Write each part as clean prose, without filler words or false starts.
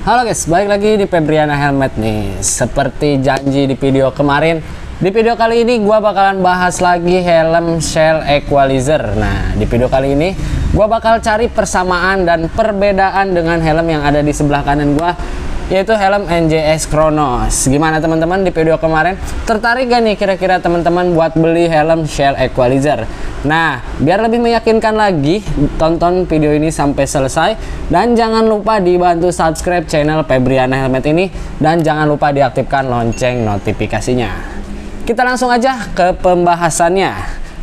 Halo guys, balik lagi di Febriana Helmet nih. Seperti janji di video kemarin, di video kali ini gua bakalan bahas lagi helm Shell Equalizer. Nah, di video kali ini gua bakal cari persamaan dan perbedaan dengan helm yang ada di sebelah kanan gua, yaitu helm NJS Kronos. Gimana teman-teman di video kemarin? Tertarik gak nih kira-kira teman-teman buat beli helm Shell Equalizer? Nah, biar lebih meyakinkan lagi, tonton video ini sampai selesai dan jangan lupa dibantu subscribe channel Febriana Helmet ini dan jangan lupa diaktifkan lonceng notifikasinya. Kita langsung aja ke pembahasannya.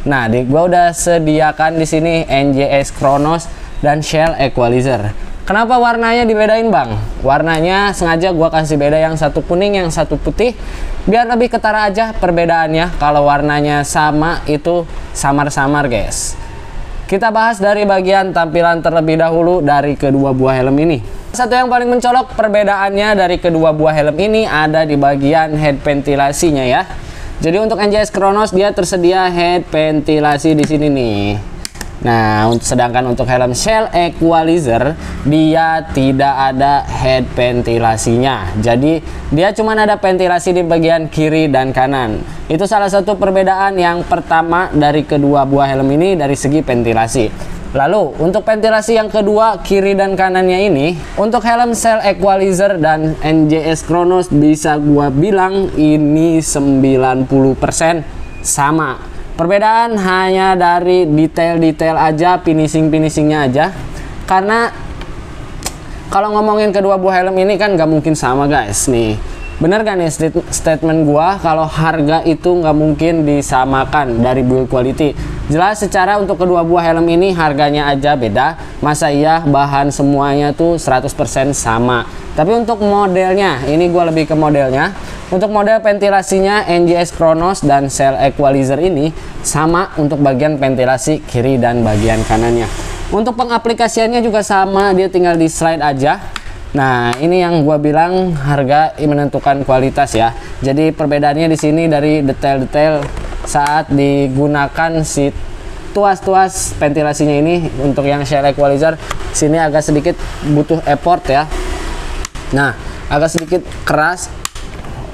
Nah, gua udah sediakan di sini NJS Kronos dan Shell Equalizer. Kenapa warnanya dibedain bang? Warnanya sengaja gua kasih beda, yang satu kuning, yang satu putih, biar lebih ketara aja perbedaannya. Kalau warnanya sama itu samar-samar guys. Kita bahas dari bagian tampilan terlebih dahulu dari kedua buah helm ini. Satu yang paling mencolok perbedaannya dari kedua buah helm ini ada di bagian head ventilasinya ya. Jadi untuk NJS Kronos dia tersedia head ventilasi di sini nih. Nah, sedangkan untuk helm Shell Equalizer dia tidak ada head ventilasinya. Jadi dia cuma ada ventilasi di bagian kiri dan kanan. Itu salah satu perbedaan yang pertama dari kedua buah helm ini dari segi ventilasi. Lalu untuk ventilasi yang kedua kiri dan kanannya ini, untuk helm Shell Equalizer dan NJS Kronos bisa gua bilang ini 90% sama. Perbedaan hanya dari detail-detail aja, finishingnya aja. Karena kalau ngomongin kedua buah helm ini kan nggak mungkin sama guys nih. Bener gak nih statement gua kalau harga itu nggak mungkin disamakan dari build quality? Jelas secara untuk kedua buah helm ini harganya aja beda. Masa iya bahan semuanya tuh 100% sama. Tapi untuk modelnya, ini gua lebih ke modelnya. Untuk model ventilasinya NJS Kronos dan Shell Equalizer ini sama untuk bagian ventilasi kiri dan bagian kanannya. Untuk pengaplikasiannya juga sama, dia tinggal di slide aja. Nah, ini yang gua bilang harga menentukan kualitas ya. Jadi perbedaannya di sini dari detail-detail saat digunakan si tuas-tuas ventilasinya ini. Untuk yang Shell Equalizer sini agak sedikit butuh effort ya. Nah, agak sedikit keras.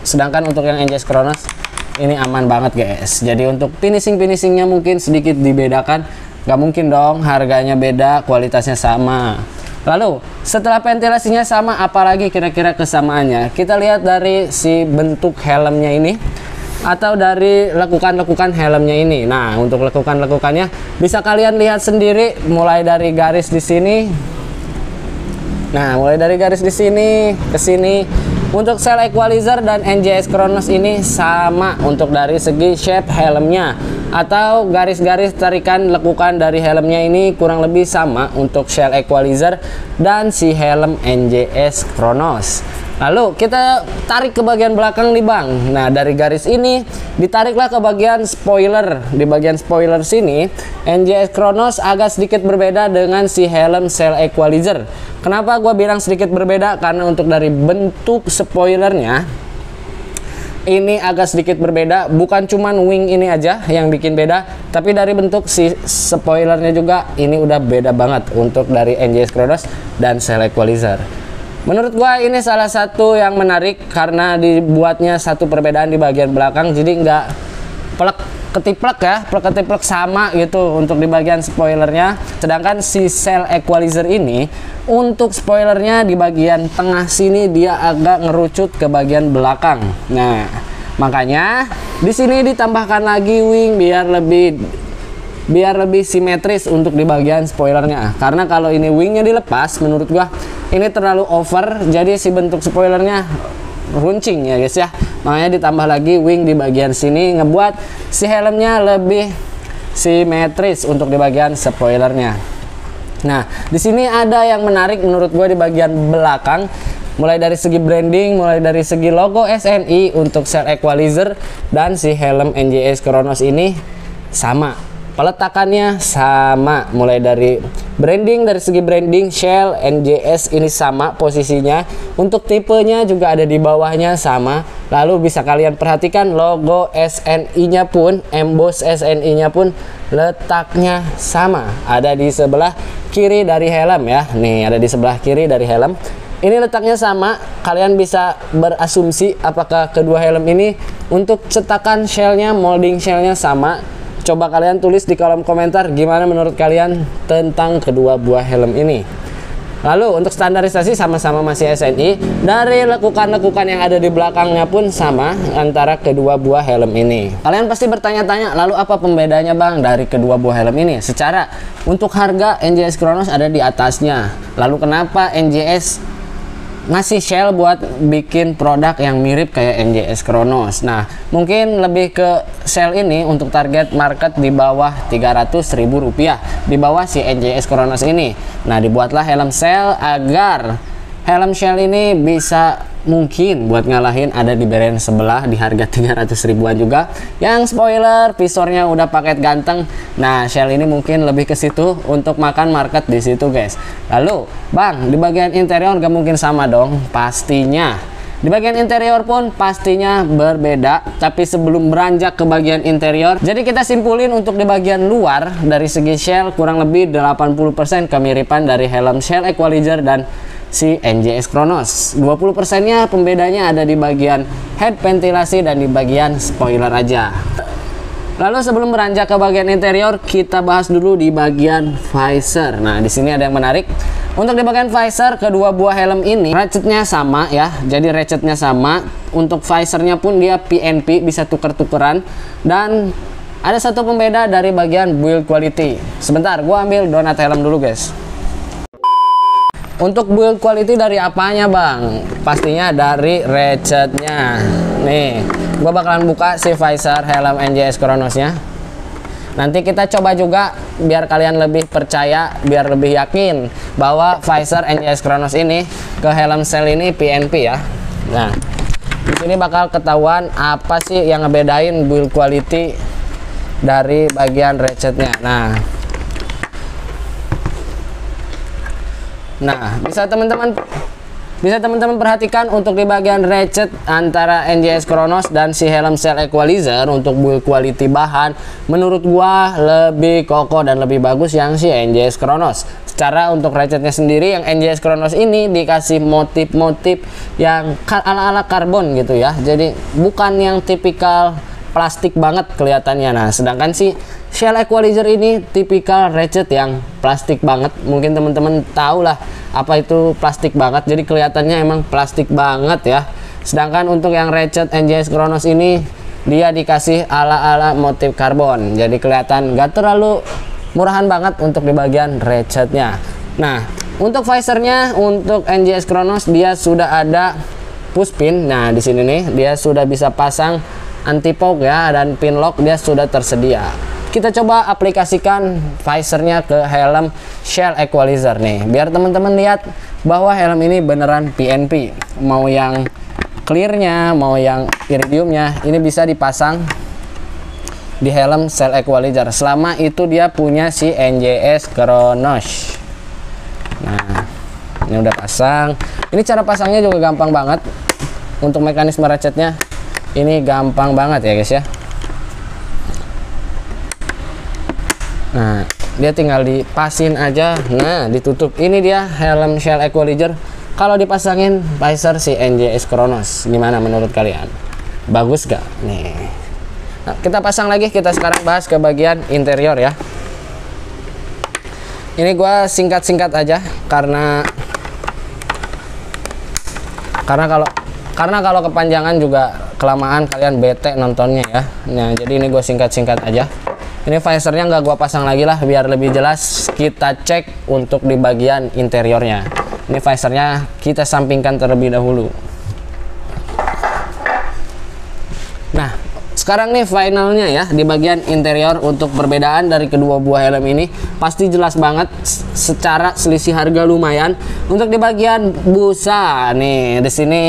Sedangkan untuk yang NJS Kronos ini aman banget guys. Jadi untuk finishingnya mungkin sedikit dibedakan. Gak mungkin dong harganya beda, kualitasnya sama. Lalu setelah ventilasinya sama, apalagi kira-kira kesamaannya? Kita lihat dari si bentuk helmnya ini atau dari lekukan-lekukan helmnya ini. Nah, untuk lekukan-lekukannya bisa kalian lihat sendiri mulai dari garis di sini. Nah, mulai dari garis di sini ke sini. Untuk Shell Equalizer dan NJS Kronos ini sama untuk dari segi shape helmnya atau garis-garis tarikan lekukan dari helmnya ini kurang lebih sama untuk Shell Equalizer dan si helm NJS Kronos. Lalu kita tarik ke bagian belakang nih bang. Nah, dari garis ini ditariklah ke bagian spoiler. Di bagian spoiler sini NJS Kronos agak sedikit berbeda dengan si helm Shell Equalizer. Kenapa gua bilang sedikit berbeda? Karena untuk dari bentuk spoilernya ini agak sedikit berbeda. Bukan cuman wing ini aja yang bikin beda, tapi dari bentuk si spoilernya juga ini udah beda banget untuk dari NJS Kronos dan Shell Equalizer. Menurut gua ini salah satu yang menarik karena dibuatnya satu perbedaan di bagian belakang, jadi nggak plek ketiplek ya, plek ketiplek sama gitu untuk di bagian spoilernya. Sedangkan si Shell Equalizer ini untuk spoilernya di bagian tengah sini dia agak ngerucut ke bagian belakang. Nah, makanya di sini ditambahkan lagi wing biar lebih simetris untuk di bagian spoilernya. Karena kalau ini wingnya dilepas, menurut gua ini terlalu over, jadi si bentuk spoilernya runcing ya guys ya. Makanya ditambah lagi wing di bagian sini ngebuat si helmnya lebih simetris untuk di bagian spoilernya. Nah, di sini ada yang menarik menurut gue di bagian belakang. Mulai dari segi branding, mulai dari segi logo SNI untuk Shell Equalizer dan si helm NJS Kronos ini sama. Peletakannya sama, mulai dari branding, dari segi branding Shell NJS ini sama posisinya. Untuk tipenya juga ada di bawahnya sama. Lalu bisa kalian perhatikan logo SNI-nya pun, emboss SNI-nya pun letaknya sama. Ada di sebelah kiri dari helm ya. Nih, ada di sebelah kiri dari helm. Ini letaknya sama, kalian bisa berasumsi apakah kedua helm ini untuk cetakan shellnya, molding shellnya sama. Coba kalian tulis di kolom komentar gimana menurut kalian tentang kedua buah helm ini. Lalu untuk standarisasi sama-sama masih SNI. Dari lekukan-lekukan yang ada di belakangnya pun sama antara kedua buah helm ini. Kalian pasti bertanya-tanya, lalu apa pembedanya bang dari kedua buah helm ini? Secara untuk harga NJS Chronos ada di atasnya. Lalu kenapa NJS ngasih shell buat bikin produk yang mirip kayak NJS Chronos? Nah, mungkin lebih ke shell ini untuk target market di bawah Rp300.000, di bawah si NJS Chronos ini. Nah, dibuatlah helm shell agar helm shell ini bisa mungkin buat ngalahin ada di brand sebelah di harga 300 ribuan juga yang spoiler visornya udah paket ganteng. Nah, shell ini mungkin lebih ke situ untuk makan market di situ guys. Lalu bang, di bagian interior gak mungkin sama dong pastinya. Di bagian interior pun pastinya berbeda. Tapi sebelum beranjak ke bagian interior, jadi kita simpulin untuk di bagian luar dari segi shell kurang lebih 80% kemiripan dari helm shell equalizer dan si NJS Chronos. 20% nya pembedanya ada di bagian head ventilasi dan di bagian spoiler aja. Lalu sebelum beranjak ke bagian interior, kita bahas dulu di bagian visor. Nah, di sini ada yang menarik. Untuk di bagian visor, kedua buah helm ini ratchetnya sama ya. Jadi ratchetnya sama. Untuk visornya pun dia PNP, bisa tuker-tukeran. Dan ada satu pembeda dari bagian build quality. Sebentar, gua ambil donat helm dulu guys. Untuk build quality dari apanya bang? Pastinya dari ratchetnya. Nih, gua bakalan buka si visor helm NJS Chronosnya. Nanti kita coba juga biar kalian lebih percaya, biar lebih yakin bahwa visor NJS Chronos ini ke helm shell ini PNP ya. Nah, di sini bakal ketahuan apa sih yang ngebedain build quality dari bagian ratchetnya. Nah, bisa teman-teman perhatikan untuk di bagian ratchet antara NJS Chronos dan si helm shell equalizer untuk build quality bahan menurut gua lebih kokoh dan lebih bagus yang si NJS Chronos. Secara untuk ratchetnya sendiri yang NJS Chronos ini dikasih motif-motif yang ala-ala karbon gitu ya. Jadi bukan yang tipikal plastik banget kelihatannya. Nah, sedangkan si shell equalizer ini tipikal ratchet yang plastik banget. Mungkin teman-teman tahu lah apa itu plastik banget. Jadi kelihatannya emang plastik banget ya. Sedangkan untuk yang ratchet NJS Chronos ini dia dikasih ala-ala motif karbon. Jadi kelihatan gak terlalu murahan banget untuk di bagian ratchetnya. Nah, untuk visornya untuk NJS Chronos dia sudah ada push pin. Nah, di sini nih dia sudah bisa pasang anti fog ya, dan pin lock dia sudah tersedia. Kita coba aplikasikan visornya ke helm shell equalizer nih, biar teman-teman lihat bahwa helm ini beneran PNP. Mau yang clearnya, mau yang iridiumnya, ini bisa dipasang di helm shell equalizer selama itu dia punya si NJS Chronos. Nah, ini udah pasang. Ini cara pasangnya juga gampang banget. Untuk mekanisme ratchetnya ini gampang banget ya guys ya. Nah, dia tinggal dipasin aja. Nah, ditutup. Ini dia helm shell equalizer kalau dipasangin visor si NJS Chronos. Gimana menurut kalian? Bagus gak? Nih. Nah, kita pasang lagi. Kita sekarang bahas ke bagian interior ya. Ini gua singkat-singkat aja karena kalau kepanjangan juga kelamaan kalian bete nontonnya ya. Nah, jadi ini gue singkat-singkat aja. Ini visornya nggak gue pasang lagi lah biar lebih jelas. Kita cek untuk di bagian interiornya. Ini visornya kita sampingkan terlebih dahulu. Nah, sekarang nih finalnya ya di bagian interior. Untuk perbedaan dari kedua buah helm ini pasti jelas banget secara selisih harga lumayan. Untuk di bagian busa nih, di sini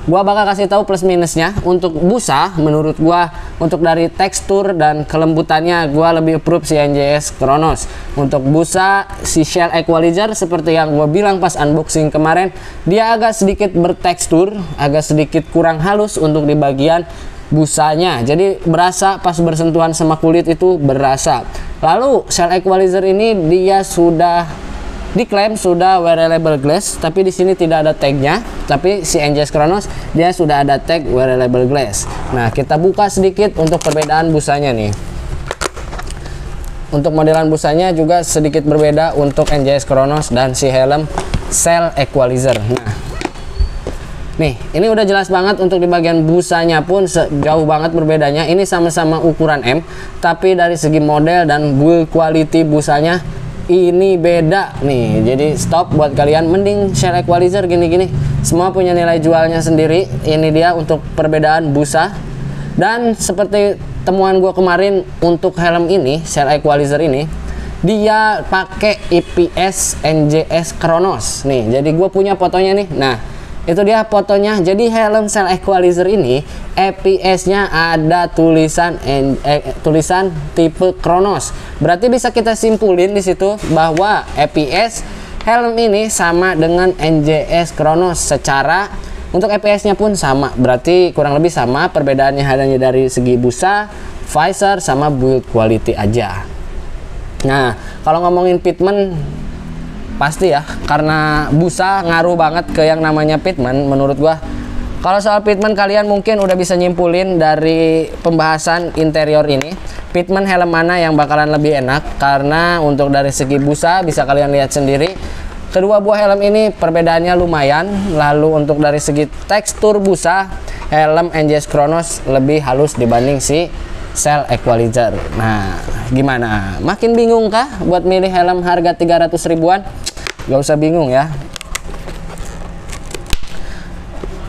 gua bakal kasih tahu plus minusnya. Untuk busa menurut gua untuk dari tekstur dan kelembutannya gua lebih approve si NJS Chronos. Untuk busa si shell equalizer seperti yang gua bilang pas unboxing kemarin, dia agak sedikit bertekstur, agak sedikit kurang halus untuk di bagian busanya. Jadi berasa pas bersentuhan sama kulit itu berasa. Lalu shell equalizer ini dia sudah diklaim sudah wearable glass, tapi di sini tidak ada tagnya. Tapi si NJS Chronos dia sudah ada tag wearable glass. Nah, kita buka sedikit untuk perbedaan busanya nih. Untuk modelan busanya juga sedikit berbeda untuk NJS Chronos dan si helm Cell Equalizer. Nah, nih, ini udah jelas banget untuk di bagian busanya pun jauh banget berbedanya. Ini sama-sama ukuran M, tapi dari segi model dan build quality busanya ini beda nih. Jadi stop buat kalian, mending Cell Equalizer gini-gini. Semua punya nilai jualnya sendiri. Ini dia untuk perbedaan busa. Dan seperti temuan gua kemarin untuk helm ini, Cell Equalizer ini, dia pakai IPS NJS Chronos. Nih, jadi gua punya fotonya nih. Nah, itu dia fotonya. Jadi helm Cell Equalizer ini EPS-nya ada tulisan tipe Chronos. Berarti bisa kita simpulin di situ bahwa EPS helm ini sama dengan NJS Chronos. Secara untuk EPS-nya pun sama. Berarti kurang lebih sama. Perbedaannya hanya dari segi busa, visor, sama build quality aja. Nah, kalau ngomongin fitment pasti ya, karena busa ngaruh banget ke yang namanya fitment menurut gua. Kalau soal fitment kalian mungkin udah bisa nyimpulin dari pembahasan interior ini, fitment helm mana yang bakalan lebih enak. Karena untuk dari segi busa bisa kalian lihat sendiri, kedua buah helm ini perbedaannya lumayan. Lalu untuk dari segi tekstur busa, helm NJS Chronos lebih halus dibanding si Cell Equalizer. Nah, gimana? Makin bingung kah buat milih helm harga 300 ribuan? Gak usah bingung ya.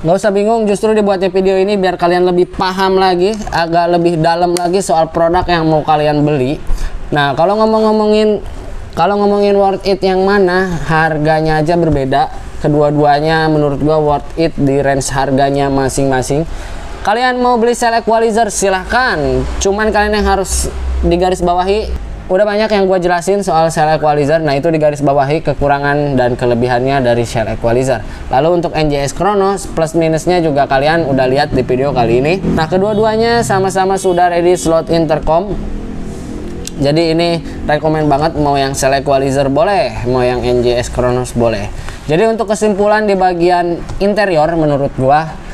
Gak usah bingung, justru dibuatnya video ini biar kalian lebih paham lagi, agak lebih dalam lagi soal produk yang mau kalian beli. Nah, kalau ngomongin worth it yang mana, harganya aja berbeda. Kedua-duanya menurut gua worth it di range harganya masing-masing. Kalian mau beli Cell Equalizer silahkan, cuman kalian yang harus digaris bawahi, udah banyak yang gue jelasin soal Cell Equalizer. Nah, itu digaris bawahi kekurangan dan kelebihannya dari Cell Equalizer. Lalu untuk NJS Chronos plus minusnya juga kalian udah lihat di video kali ini. Nah, kedua-duanya sama-sama sudah ready slot intercom. Jadi ini rekomen banget, mau yang Cell Equalizer boleh, mau yang NJS Chronos boleh. Jadi untuk kesimpulan di bagian interior menurut gua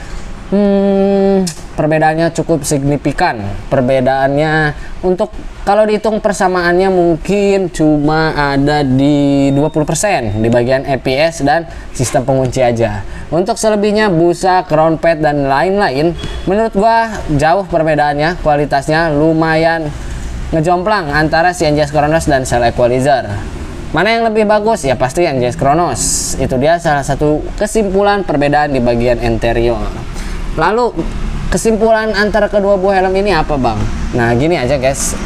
perbedaannya cukup signifikan. Perbedaannya untuk kalau dihitung persamaannya mungkin cuma ada di 20% di bagian EPS dan sistem pengunci aja. Untuk selebihnya busa, crown pad dan lain-lain, menurut gua jauh perbedaannya. Kualitasnya lumayan ngejomplang antara si NJS Chronos dan Cell Equalizer. Mana yang lebih bagus? Ya pasti NJS Chronos. Itu dia salah satu kesimpulan perbedaan di bagian interior. Lalu kesimpulan antara kedua buah helm ini apa bang? Nah gini aja guys,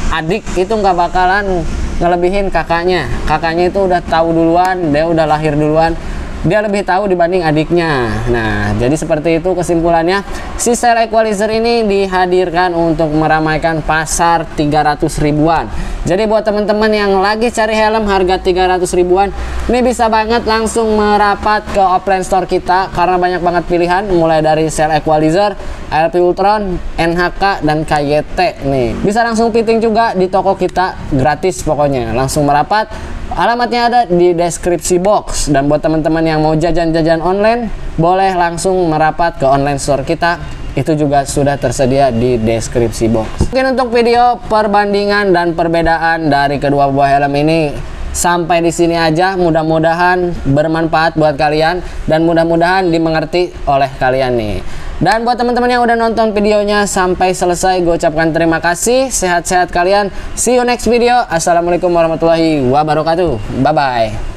adik itu nggak bakalan ngelebihin kakaknya. Kakaknya itu udah tahu duluan, dia udah lahir duluan, dia lebih tahu dibanding adiknya. Nah jadi seperti itu kesimpulannya. Si Cell Equalizer ini dihadirkan untuk meramaikan pasar 300 ribuan. Jadi buat teman-teman yang lagi cari helm harga 300 ribuan, ini bisa banget langsung merapat ke offline store kita karena banyak banget pilihan mulai dari Cell Equalizer, LP Ultron, NHK dan KYT nih. Bisa langsung fitting juga di toko kita gratis pokoknya. Langsung merapat. Alamatnya ada di deskripsi box. Dan buat teman-teman yang mau jajan-jajan online, boleh langsung merapat ke online store kita. Itu juga sudah tersedia di deskripsi box. Mungkin untuk video perbandingan dan perbedaan dari kedua buah helm ini sampai di sini aja. Mudah-mudahan bermanfaat buat kalian dan mudah-mudahan dimengerti oleh kalian nih. Dan buat teman-teman yang udah nonton videonya sampai selesai, gue ucapkan terima kasih. Sehat-sehat kalian. See you next video. Assalamualaikum warahmatullahi wabarakatuh. Bye bye.